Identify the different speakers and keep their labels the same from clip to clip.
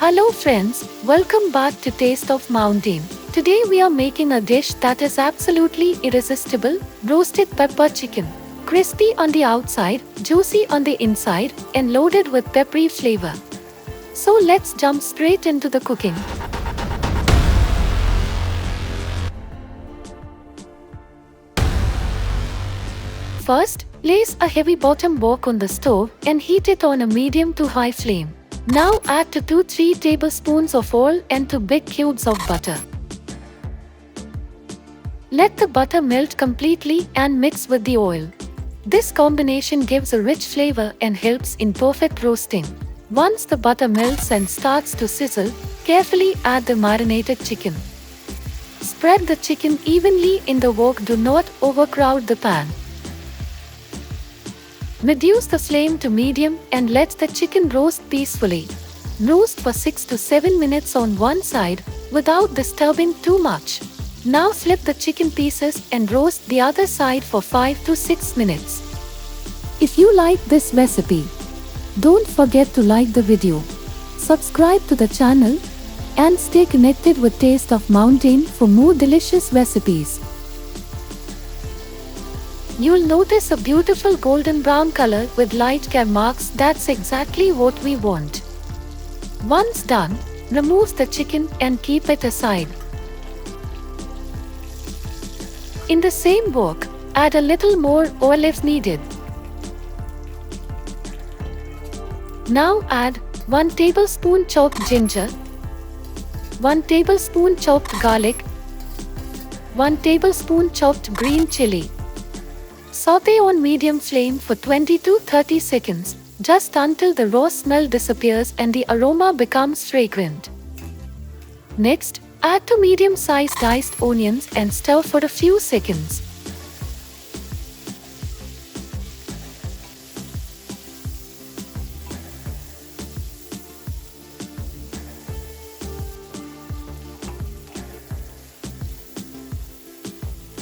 Speaker 1: Hello friends, welcome back to Taste of Mountain. Today we are making a dish that is absolutely irresistible, roasted pepper chicken. Crispy on the outside, juicy on the inside, and loaded with peppery flavor. So let's jump straight into the cooking. First, place a heavy bottom wok on the stove and heat it on a medium to high flame. Now add 2-3 tablespoons of oil and 2 big cubes of butter. Let the butter melt completely and mix with the oil. This combination gives a rich flavor and helps in perfect roasting. Once the butter melts and starts to sizzle, carefully add the marinated chicken. Spread the chicken evenly in the wok, do not overcrowd the pan. Reduce the flame to medium and let the chicken roast peacefully. Roast for 6 to 7 minutes on one side without disturbing too much. Now flip the chicken pieces and roast the other side for 5 to 6 minutes. If you like this recipe, don't forget to like the video, subscribe to the channel, and stay connected with Taste of Mountain for more delicious recipes. You'll notice a beautiful golden brown color with light char marks. That's exactly what we want. Once done, remove the chicken and keep it aside. In the same wok, add a little more oil if needed. Now add 1 tablespoon chopped ginger, 1 tablespoon chopped garlic, 1 tablespoon chopped green chilli. Sauté on medium flame for 20 to 30 seconds, just until the raw smell disappears and the aroma becomes fragrant. Next, add 2 medium-sized diced onions and stir for a few seconds.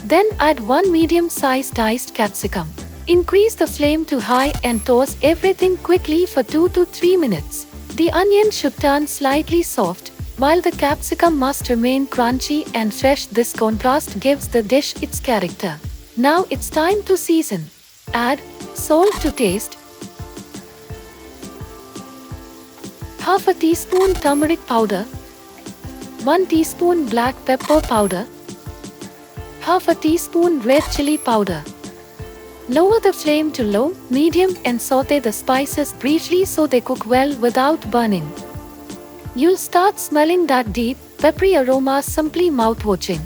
Speaker 1: Then add 1 medium-sized diced capsicum. Increase the flame to high and toss everything quickly for 2 to 3 minutes. The onion should turn slightly soft, while the capsicum must remain crunchy and fresh. This contrast gives the dish its character. Now it's time to season. Add salt to taste, half a teaspoon turmeric powder, 1 teaspoon black pepper powder, half a teaspoon red chilli powder. Lower the flame to low, medium and sauté the spices briefly so they cook well without burning. You'll start smelling that deep, peppery aroma, simply mouth-watering.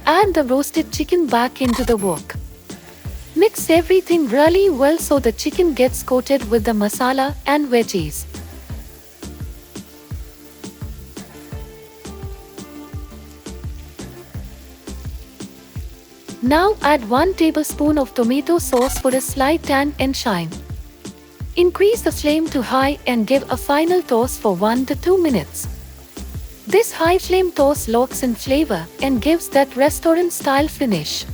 Speaker 1: Add the roasted chicken back into the wok. Mix everything really well so the chicken gets coated with the masala and veggies. Now add 1 tablespoon of tomato sauce for a slight tang and shine. Increase the flame to high and give a final toss for 1 to 2 minutes. This high flame toss locks in flavor and gives that restaurant-style finish.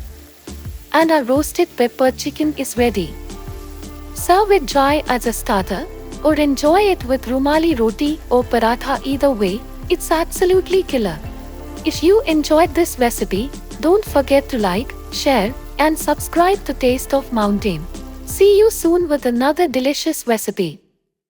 Speaker 1: And our roasted pepper chicken is ready. Serve it dry as a starter, or enjoy it with rumali roti or paratha. Either way, it's absolutely killer. If you enjoyed this recipe, don't forget to like, share, and subscribe to Taste of Mountain. See you soon with another delicious recipe.